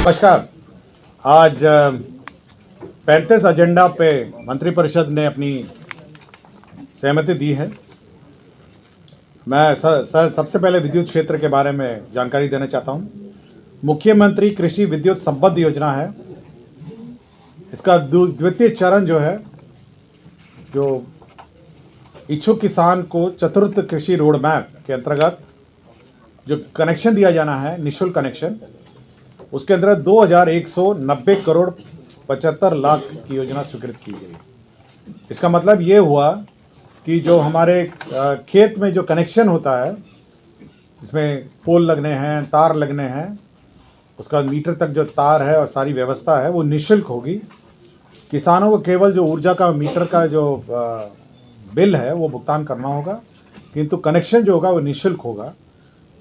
नमस्कार। आज 35 एजेंडा पे मंत्रिपरिषद ने अपनी सहमति दी है। मैं सबसे पहले विद्युत क्षेत्र के बारे में जानकारी देना चाहता हूँ। मुख्यमंत्री कृषि विद्युत संबद्ध योजना है। इसका द्वितीय चरण जो है, जो इच्छुक किसान को चतुर्थ कृषि रोड मैप के अंतर्गत जो कनेक्शन दिया जाना है, निःशुल्क कनेक्शन, उसके अंदर 2190 करोड़ 75 लाख की योजना स्वीकृत की गई। इसका मतलब ये हुआ कि जो हमारे खेत में जो कनेक्शन होता है, इसमें पोल लगने हैं, तार लगने हैं, उसका मीटर तक जो तार है और सारी व्यवस्था है वो निःशुल्क होगी। किसानों को केवल जो ऊर्जा का मीटर का जो बिल है वो भुगतान करना होगा, किंतु कनेक्शन जो होगा वो निःशुल्क होगा।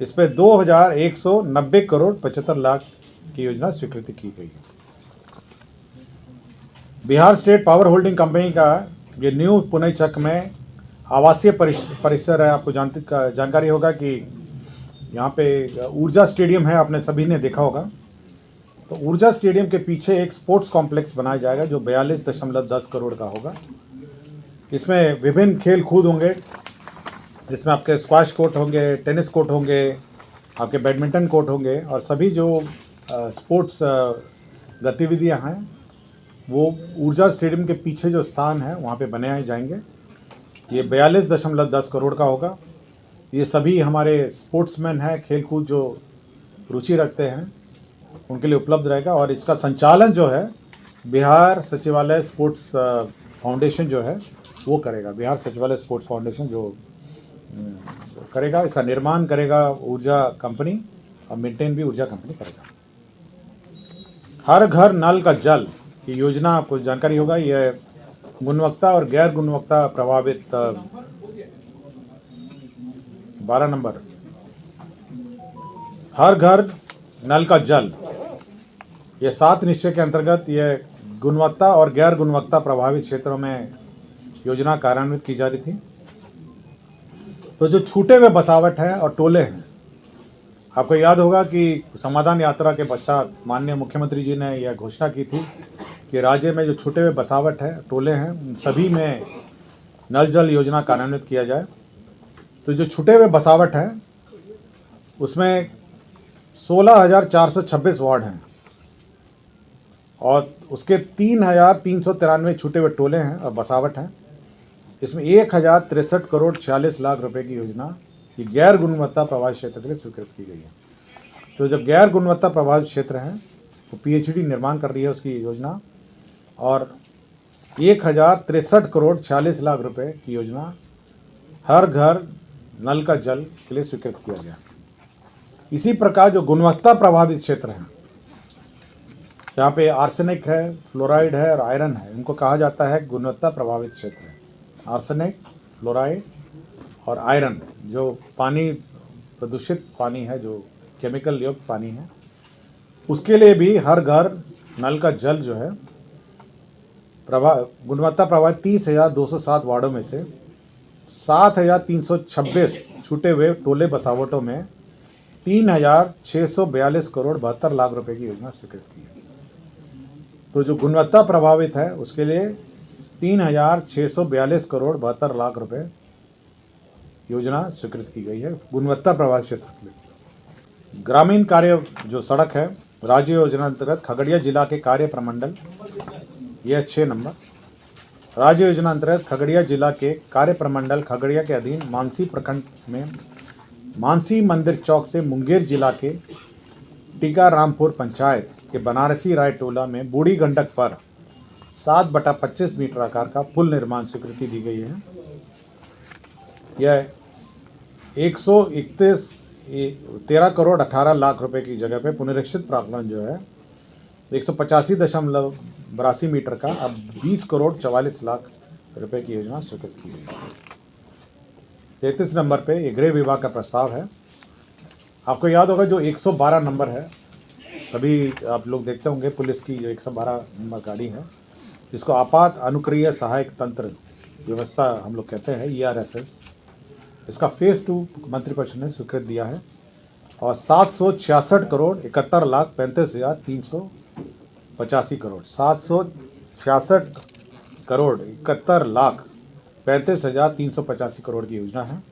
इस पर 2190 करोड़ 75 लाख की योजना स्वीकृति की गई है। Bihar state power holding company का ये न्यू पुनईचक में आवासीय परिसर है। आपको जानकारी होगा कि यहाँ पे ऊर्जा स्टेडियम है, आपने सभी ने देखा होगा। तो ऊर्जा स्टेडियम के पीछे एक स्पोर्ट्स कॉम्प्लेक्स बनाया जाएगा जो 42.10 करोड़ का होगा। इसमें विभिन्न खेल कूद होंगे, जिसमें आपके स्क्वाश कोर्ट होंगे, टेनिस कोर्ट होंगे, आपके बैडमिंटन कोर्ट होंगे, और सभी जो स्पोर्ट्स गतिविधियां हैं वो ऊर्जा स्टेडियम के पीछे जो स्थान है वहाँ पे बनाए जाएंगे। ये 42.10 करोड़ का होगा। ये सभी हमारे स्पोर्ट्समैन हैं, खेल कूद जो रुचि रखते हैं उनके लिए उपलब्ध रहेगा। और इसका संचालन जो है बिहार सचिवालय स्पोर्ट्स फाउंडेशन जो है वो करेगा। बिहार सचिवालय स्पोर्ट्स फाउंडेशन जो करेगा, इसका निर्माण करेगा ऊर्जा कंपनी और मेंटेन भी ऊर्जा कंपनी करेगा। हर घर नल का जल की योजना आपको जानकारी होगा। यह गुणवत्ता और गैर गुणवत्ता प्रभावित 12 नंबर हर घर नल का जल, ये 7 निश्चय के अंतर्गत यह गुणवत्ता और गैर गुणवत्ता प्रभावित क्षेत्रों में योजना कार्यान्वित की जा रही थी। तो जो छूटे हुए बसावट हैं और टोले हैं, आपको याद होगा कि समाधान यात्रा के पश्चात माननीय मुख्यमंत्री जी ने यह घोषणा की थी कि राज्य में जो छूटे हुए बसावट है, टोले हैं, उन सभी में नल जल योजना कार्यान्वित किया जाए। तो जो छूटे हुए बसावट है उसमें 16,426 वार्ड हैं और उसके 3,393 छूटे हुए टोले हैं और बसावट हैं। इसमें 1,063 करोड़ 46 लाख रुपए की योजना ये गैर गुणवत्ता प्रभावित क्षेत्र के लिए स्वीकृत की गई है। तो जब गैर गुणवत्ता प्रभावित क्षेत्र हैं तो पीएचडी निर्माण कर रही है उसकी योजना, और 1,063 करोड़ 46 लाख रुपए की योजना हर घर नल का जल के लिए स्वीकृत किया गया। इसी प्रकार जो गुणवत्ता प्रभावित क्षेत्र हैं, जहाँ पे आर्सेनिक है, फ्लोराइड है और आयरन है, इनको कहा जाता है गुणवत्ता प्रभावित क्षेत्र है। आर्सेनिक, फ्लोराइड और आयरन, जो पानी प्रदूषित पानी है, जो केमिकल युक्त पानी है, उसके लिए भी हर घर नल का जल जो है गुणवत्ता प्रभावित 30,207 वार्डों में से 7,326 छूटे हुए टोले बसावटों में 3,642 करोड़ 72 लाख रुपए की योजना स्वीकृत की है। तो जो गुणवत्ता प्रभावित है उसके लिए 3,642 करोड़ 72 लाख रुपए योजना स्वीकृत की गई है गुणवत्ता प्रभावित क्षेत्र के लिए। ग्रामीण कार्य जो सड़क है, राज्य योजना अंतर्गत खगड़िया जिला के कार्य प्रमंडल, यह 6 नंबर राज्य योजना अंतर्गत खगड़िया जिला के कार्य प्रमंडल खगड़िया के अधीन मानसी प्रखंड में मानसी मंदिर चौक से मुंगेर जिला के टीकारामपुर पंचायत के बनारसी राय टोला में बूढ़ी गंडक पर 7/25 मीटर आकार का पुल निर्माण स्वीकृति दी गई है। यह 13 करोड़ 18 लाख रुपए की जगह पे पुनरीक्षित प्रावधान जो है 185.82 मीटर का अब 20 करोड़ 44 लाख रुपए की योजना स्वीकृत की गई। 33 नंबर पे ये गृह विभाग का प्रस्ताव है। आपको याद होगा जो 112 नंबर है, सभी आप लोग देखते होंगे, पुलिस की जो 112 नंबर गाड़ी है जिसको आपात अनुक्रिय सहायक तंत्र व्यवस्था हम लोग कहते हैं, ERSS, इसका फेज़ 2 मंत्रिपरिषद ने स्वीकृत दिया है और 766 करोड़ 71,35,385 करोड़, 766 करोड़ 71,35,385 करोड़ की योजना है।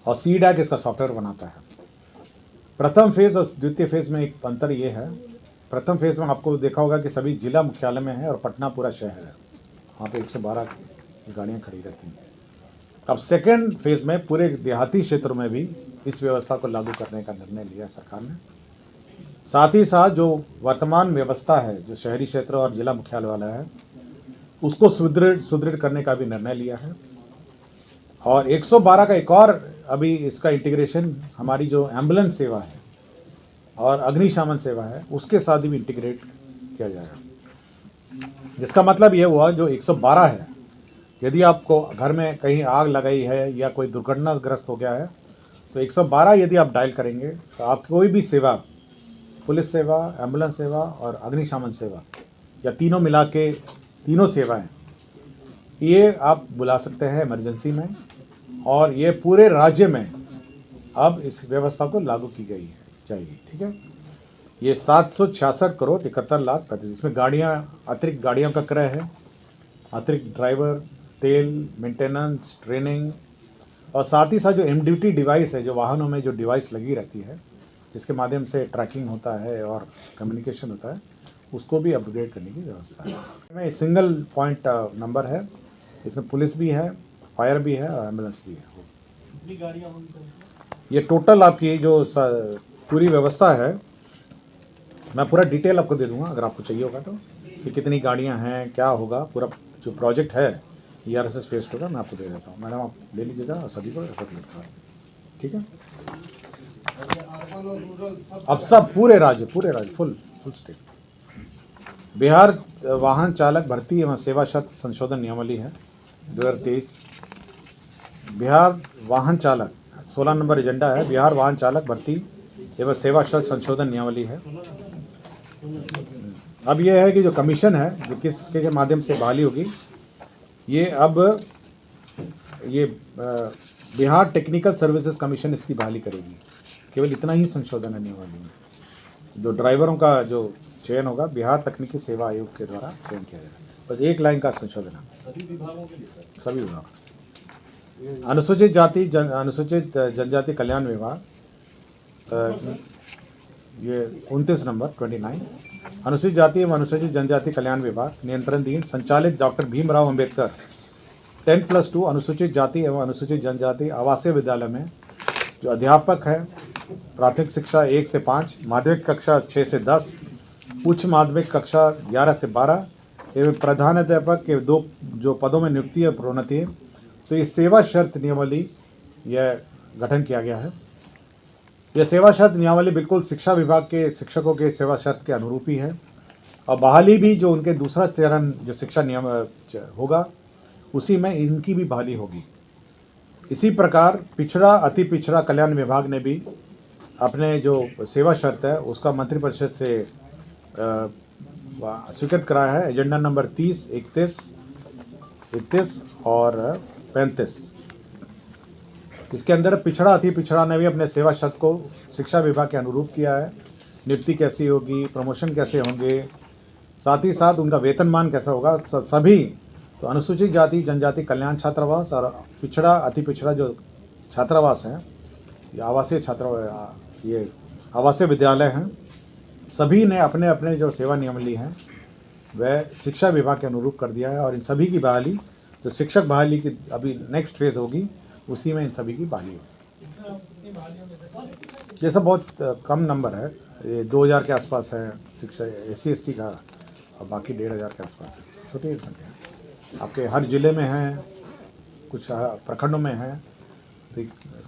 और सीडैक इसका सॉफ्टवेयर बनाता है। प्रथम फेज़ और द्वितीय फेज़ में एक अंतर ये है, प्रथम फेज़ में आपको देखा होगा कि सभी जिला मुख्यालय में है और पटना पूरा शहर है, वहाँ पे 112 गाड़ियाँ खड़ी रहती हैं। अब सेकेंड फेज़ में पूरे देहाती क्षेत्रों में भी इस व्यवस्था को लागू करने का निर्णय लिया सरकार ने। साथ ही साथ जो वर्तमान व्यवस्था है, जो शहरी क्षेत्र और जिला मुख्यालय वाला है, उसको सुदृढ़ करने का भी निर्णय लिया है। और 112 का एक और अभी इसका इंटीग्रेशन हमारी जो एम्बुलेंस सेवा है और अग्निशमन सेवा है उसके साथ भी इंटीग्रेट किया जाएगा। जिसका मतलब ये हुआ जो 112 है, यदि आपको घर में कहीं आग लगाई है या कोई दुर्घटनाग्रस्त हो गया है तो 112 यदि आप डायल करेंगे तो आप कोई भी सेवा, पुलिस सेवा, एम्बुलेंस सेवा और अग्निशमन सेवा या तीनों मिला के तीनों सेवाएं ये आप बुला सकते हैं इमरजेंसी में। और ये पूरे राज्य में अब इस व्यवस्था को लागू की गई है जाएगी। ठीक है, ये 766 करोड़ 71 लाख, इसमें गाड़ियाँ, अतिरिक्त गाड़ियों का क्रय है, अतिरिक्त ड्राइवर, तेल, मेंटेनेंस, ट्रेनिंग और साथ ही साथ जो MDT डिवाइस है, जो वाहनों में जो डिवाइस लगी रहती है जिसके माध्यम से ट्रैकिंग होता है और कम्युनिकेशन होता है, उसको भी अपग्रेड करने की व्यवस्था है। इसमें सिंगल पॉइंट नंबर है, इसमें पुलिस भी है, फायर भी है और एम्बुलेंस भी है। कितनी गाड़ियाँ होंगी सर? ये टोटल आपकी जो पूरी व्यवस्था है, मैं पूरा डिटेल आपको दे दूंगा अगर आपको चाहिए होगा तो, कि कितनी गाड़ियाँ हैं, क्या होगा, पूरा जो प्रोजेक्ट है ERSS फेस टू का मैं आपको दे देता हूँ। मैडम आप ले लीजिएगा और सभी को सर्कुलेट करा, ठीक है। अब सब पूरे राज्य फुल स्टेट। बिहार वाहन चालक भर्ती एवं सेवा शर्त संशोधन नियमावली है 2023। बिहार वाहन चालक 16 नंबर एजेंडा है, बिहार वाहन चालक भर्ती एवं सेवा शर्त संशोधन नियमावली है। अब यह है कि जो कमीशन है जो किसके माध्यम से बहाली होगी, ये अब बिहार टेक्निकल सर्विसेज कमीशन इसकी बहाली करेगी। केवल इतना ही संशोधन है नियमावली में। जो ड्राइवरों का जो चयन होगा बिहार तकनीकी सेवा आयोग के द्वारा चयन किया जाएगा। बस एक लाइन का संशोधन है सभी विभागों के लिए, सभी विभाग। अनुसूचित जनजाति कल्याण विभाग, ये 29 नंबर 29, अनुसूचित जाति एवं अनुसूचित जनजाति कल्याण विभाग नियंत्रणाधीन संचालित डॉक्टर भीमराव अंबेडकर 10+2 अनुसूचित जाति एवं अनुसूचित जनजाति आवासीय विद्यालय में जो अध्यापक है, प्राथमिक शिक्षा 1 से 5, माध्यमिक कक्षा 6 से 10, उच्च माध्यमिक कक्षा 11 से 12 एवं प्रधानाध्यापक के 2 जो पदों में नियुक्ति और प्रोन्नति है, तो ये सेवा शर्त नियमावली यह गठन किया गया है। यह सेवा शर्त नियमावली बिल्कुल शिक्षा विभाग के शिक्षकों के सेवा शर्त के अनुरूप ही है और बहाली भी जो उनके दूसरा चरण जो शिक्षा नियम होगा उसी में इनकी भी बहाली होगी। इसी प्रकार पिछड़ा अति पिछड़ा कल्याण विभाग ने भी अपने जो सेवा शर्त है उसका मंत्रिपरिषद से स्वीकृत कराया है। एजेंडा नंबर 30, 31 और 35। इसके अंदर पिछड़ा अति पिछड़ा ने भी अपने सेवा शर्त को शिक्षा विभाग के अनुरूप किया है। नियुक्ति कैसी होगी, प्रमोशन कैसे होंगे, साथ ही साथ उनका वेतनमान कैसा होगा, सभी। तो अनुसूचित जाति जनजाति कल्याण छात्रावास और पिछड़ा अति पिछड़ा जो छात्रावास हैं, ये आवासीय विद्यालय हैं, सभी ने अपने अपने जो सेवा नियमावली हैं वह शिक्षा विभाग के अनुरूप कर दिया है। और इन सभी की बहाली जो शिक्षक बहाली की अभी नेक्स्ट फेज़ होगी उसी में इन सभी की बहाली होगी। ये सब बहुत कम नंबर है, ये 2000 के आसपास है शिक्षा SC/ST का और बाकी 1500 के आसपास है। छोटी संख्या आपके हर जिले में है, कुछ प्रखंडों में है, तो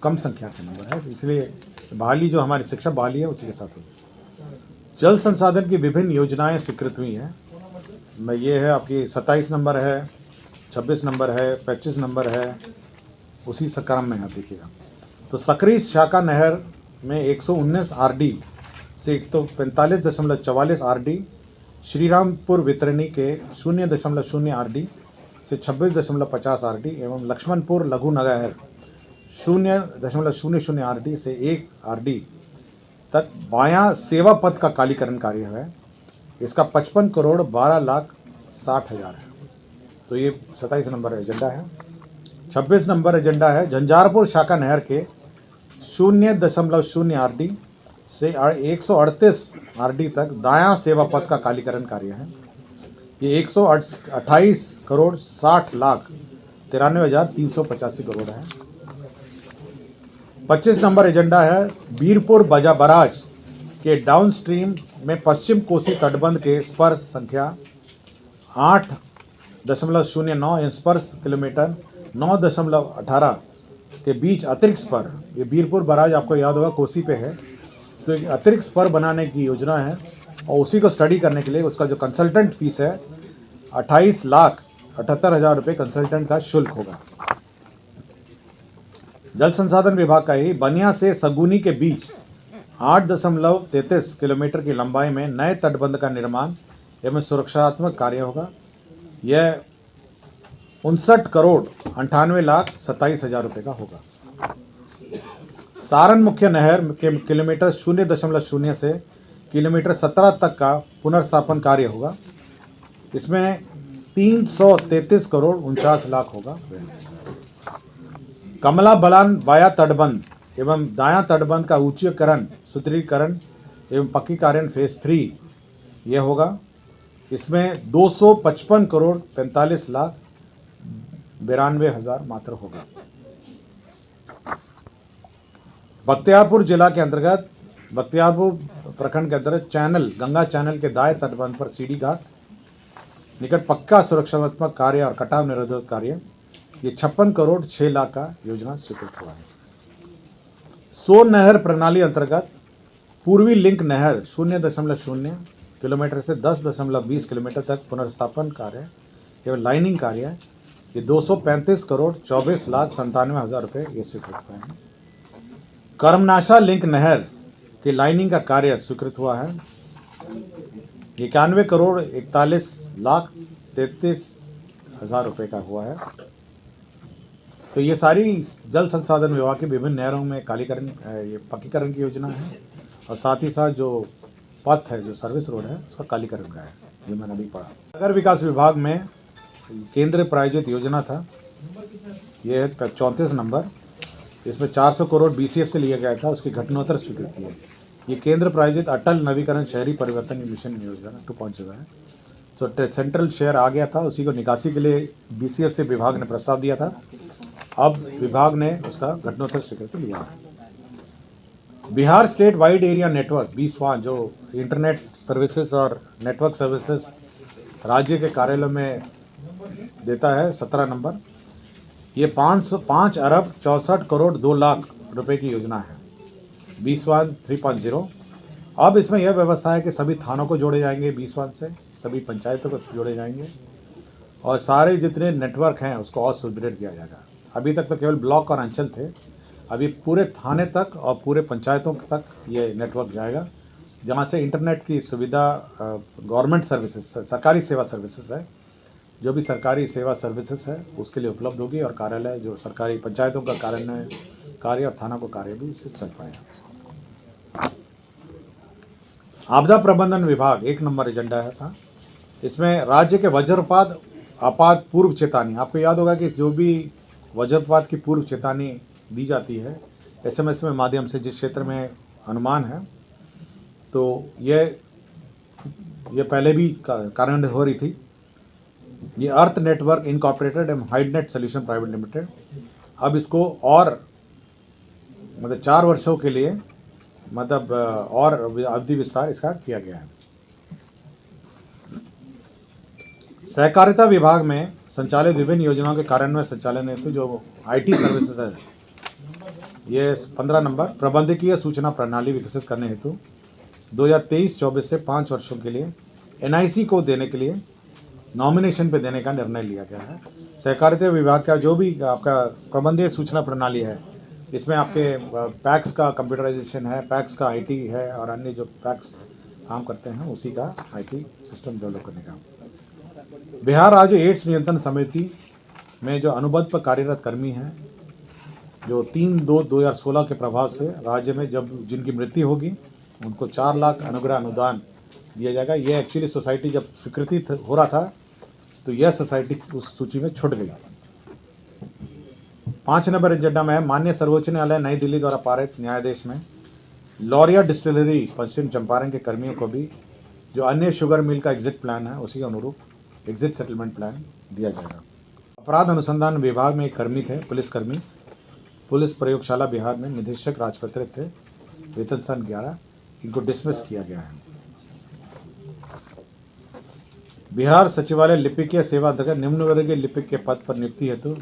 कम संख्या के नंबर है, इसलिए बहाली जो हमारी शिक्षा बहाली है उसी के साथ होगी। जल संसाधन की विभिन्न योजनाएं स्वीकृत हुई हैं। मैं ये है आपकी 27 नंबर है, 26 नंबर है, 25 नंबर है, उसी क्रम में आप देखिएगा। तो सकरी शाखा नहर में 119 RD से 145.44 RD, श्रीरामपुर वितरणी के 0.0 RD से 26.50 RD एवं लक्ष्मणपुर लघु नहर 0.00 RD से 1 RD तक बायां सेवा पथ का कालीकरण कार्य है। इसका 55 करोड़ 12 लाख 60 हज़ार है। तो ये 27 नंबर एजेंडा है। 26 नंबर एजेंडा है झंझारपुर शाखा नहर के 0.0 RD से 138 RD तक दायां सेवा पथ का कालीकरण कार्य है। ये 128 करोड़ 60 लाख 93,385 करोड़ है। 25 नंबर एजेंडा है बीरपुर बराज के डाउन स्ट्रीम में पश्चिम कोसी तटबंध के स्पर्श संख्या 8.09 स्पर्श किलोमीटर 9.18 के बीच अतिरिक्त स्पर, ये बीरपुर बराज आपको याद होगा कोसी पे है, तो एक अतिरिक्त स्पर बनाने की योजना है और उसी को स्टडी करने के लिए उसका जो कंसल्टेंट फीस है 28,78,000 रुपये कंसल्टेंट का शुल्क होगा। जल संसाधन विभाग का ही बनिया से सगुनी के बीच 8.33 किलोमीटर की लंबाई में नए तटबंध का निर्माण एवं सुरक्षात्मक कार्य होगा। यह 59 करोड़ 98 लाख 27 हज़ार रुपये का होगा। सारण मुख्य नहर के किलोमीटर 0.0 से किलोमीटर 17 तक का पुनर्स्थापन कार्य होगा। इसमें 333 करोड़ 49 लाख होगा। कमला बलान बाया तटबंध एवं दायां तटबंध का ऊंचीकरण, सुदृढ़ीकरण एवं पक्कीकरण फेज 3 ये होगा। इसमें 255 करोड़ 45 लाख 92 हज़ार मात्र होगा। बख्तियारपुर जिला के अंतर्गत बख्तियारपुर प्रखंड के अंतर्गत चैनल गंगा चैनल के दाएं तटबंध पर सीढ़ी घाट निकट पक्का सुरक्षात्मक कार्य और कटाव निरोधक कार्य, ये 56 करोड़ 6 लाख का योजना स्वीकृत हुआ है। सोन नहर प्रणाली अंतर्गत पूर्वी लिंक नहर 0.0 किलोमीटर से 10.20 किलोमीटर तक पुनर्स्थापन कार्य एवं लाइनिंग कार्य, ये 235 करोड़ 24 लाख 97 हज़ार रुपये ये स्वीकृत हुए हैं। कर्मनाशा लिंक नहर की लाइनिंग का कार्य स्वीकृत हुआ है। 91 करोड़ 41 लाख 33 हज़ार रुपये का हुआ है। तो ये सारी जल संसाधन विभाग की विभिन्न नहरों में कालीकरण, ये पक्कीकरण की योजना है और साथ ही साथ जो पथ है, जो सर्विस रोड है, उसका कालीकरण का है, ये मैंने अभी पढ़ा। नगर विकास विभाग में केंद्र प्रायोजित योजना था, ये है 34 नंबर। इसमें 400 करोड़ BCF से लिया गया था, उसकी घटनोत्तर स्वीकृति है। ये केंद्र प्रायोजित अटल नवीकरण शहरी परिवर्तन मिशन योजना 2.0 है। तो सेंट्रल शेयर आ गया था, उसी को निकासी के लिए BCF से विभाग ने प्रस्ताव दिया था। अब विभाग ने उसका घटनोत्तर स्वीकृति लिया है। Bihar state wide area network 20 जो इंटरनेट सर्विसेज और नेटवर्क सर्विसेज राज्य के कार्यालय में देता है, 17 नंबर। ये 5 अरब 64 करोड़ 2 लाख रुपए की योजना है, 20 3.0। अब इसमें यह व्यवस्था है कि सभी थानों को जोड़े जाएंगे 20 से, सभी पंचायतों को जोड़े जाएंगे और सारे जितने नेटवर्क हैं उसको और सुदृढ़ किया जाएगा। अभी तक तो केवल ब्लॉक और अंचल थे, अभी पूरे थाने तक और पूरे पंचायतों तक ये नेटवर्क जाएगा, जहाँ से इंटरनेट की सुविधा गवर्नमेंट सर्विसेज, सरकारी सेवा सर्विसेज है, जो भी सरकारी सेवा सर्विसेज है उसके लिए उपलब्ध होगी और कार्यालय जो सरकारी पंचायतों का कार्य और थाना का कार्य भी इससे चल पाएगा। आपदा प्रबंधन विभाग 1 नंबर एजेंडा है था। इसमें राज्य के वज्रपात आपात पूर्व चेतावनी, आपको याद होगा कि जो भी वज्रपात की पूर्व चेतावनी दी जाती है SMS में माध्यम से, जिस क्षेत्र में अनुमान है, तो ये पहले भी कार्यान्वित हो रही थी। ये अर्थ नेटवर्क इनकॉर्पोरेटेड एवं हाइडनेट सोल्यूशन प्राइवेट लिमिटेड, अब इसको और मतलब 4 वर्षों के लिए मतलब और अवधि विस्तार इसका किया गया है। सहकारिता विभाग में संचालित विभिन्न योजनाओं के कार्यान्वयन संचालन हेतु जो IT सर्विसेज है, ये 15 नंबर प्रबंधकीय सूचना प्रणाली विकसित करने हेतु 2023-24 से 5 वर्षों के लिए NIC को देने के लिए नॉमिनेशन पे देने का निर्णय लिया गया है। सहकारिता विभाग का जो भी आपका प्रबंधीय सूचना प्रणाली है, इसमें आपके पैक्स का कंप्यूटराइजेशन है, पैक्स का IT है और अन्य जो पैक्स काम करते हैं उसी का IT सिस्टम डेवलप करने का। बिहार राज्य एड्स नियंत्रण समिति में जो अनुबंध पर कार्यरत कर्मी हैं जो 3/2/2016 के प्रभाव से राज्य में जब जिनकी मृत्यु होगी उनको 4 लाख अनुग्रह अनुदान दिया जाएगा। ये एक्चुअली सोसाइटी जब स्वीकृति हो रहा था तो यह सोसाइटी उस सूची में छूट गई। 5 नंबर एजेंडा में है माननीय सर्वोच्च न्यायालय नई दिल्ली द्वारा पारित न्यायादेश में लॉरिया डिस्टिलरी पश्चिम चंपारण के कर्मियों को भी जो अन्य शुगर मिल का एग्जिट प्लान है उसी के अनुरूप एग्जिट सेटलमेंट प्लान दिया जाएगा। अपराध अनुसंधान विभाग में एक कर्मी थे, पुलिसकर्मी, पुलिस प्रयोगशाला बिहार में निदेशक राजपत्रित थे, वेतन सन 11, इनको डिसमिस किया गया है। बिहार सचिवालय लिपिकीय सेवा अंतर्गत निम्न वर्गीय लिपिक के पद पर नियुक्ति हेतु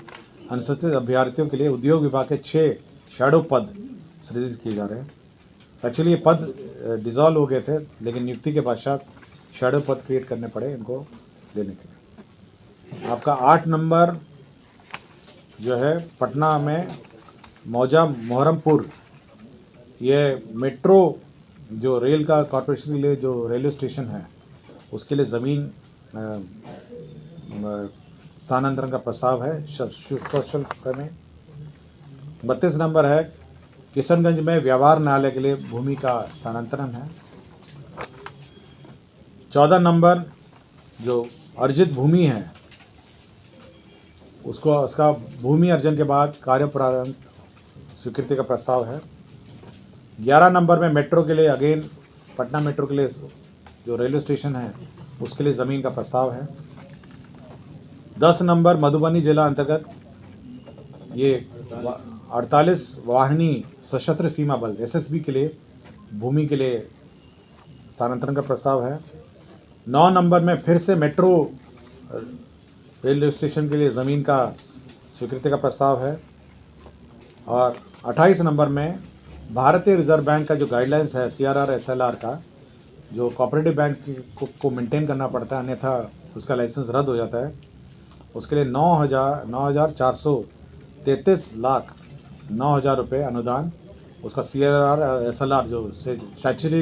अनुसूचित अभ्यर्थियों के लिए उद्योग विभाग के 6 शैडो पद सृजित किए जा रहे हैं। एक्चुअली ये पद डिसॉल्व हो गए थे, लेकिन नियुक्ति के पश्चात शैडो पद क्रिएट करने पड़े इनको देने के लिए। आपका 8 नंबर जो है पटना में मौजा मोहरमपुर, ये मेट्रो जो रेल का कॉरपोरेशन के लिए जो रेलवे स्टेशन है उसके लिए ज़मीन स्थानांतरण का प्रस्ताव है सोशल में। 32 नंबर है किशनगंज में व्यवहार न्यायालय के लिए भूमि का स्थानांतरण है। 14 नंबर जो अर्जित भूमि है उसका भूमि अर्जन के बाद कार्य प्रारंभ स्वीकृति का प्रस्ताव है। 11 नंबर में मेट्रो के लिए अगेन पटना मेट्रो के लिए जो रेलवे स्टेशन है उसके लिए ज़मीन का प्रस्ताव है। 10 नंबर मधुबनी जिला अंतर्गत ये 48 वाहिनी सशस्त्र सीमा बल SSB के लिए भूमि के लिए स्थानांतरण का प्रस्ताव है। 9 नंबर में फिर से मेट्रो रेलवे स्टेशन के लिए ज़मीन का स्वीकृति का प्रस्ताव है। और 28 नंबर में भारतीय रिजर्व बैंक का जो गाइडलाइंस है CRR SLR का, जो कोऑपरेटिव बैंक को मेंटेन करना पड़ता है अन्यथा उसका लाइसेंस रद्द हो जाता है, उसके लिए 9,433 लाख 9,000 रुपये अनुदान, उसका CRR SLR जो स्टैच्यूटरी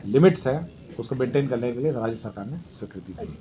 लिमिट्स है उसको मेंटेन करने के लिए राज्य सरकार ने स्वीकृति दी।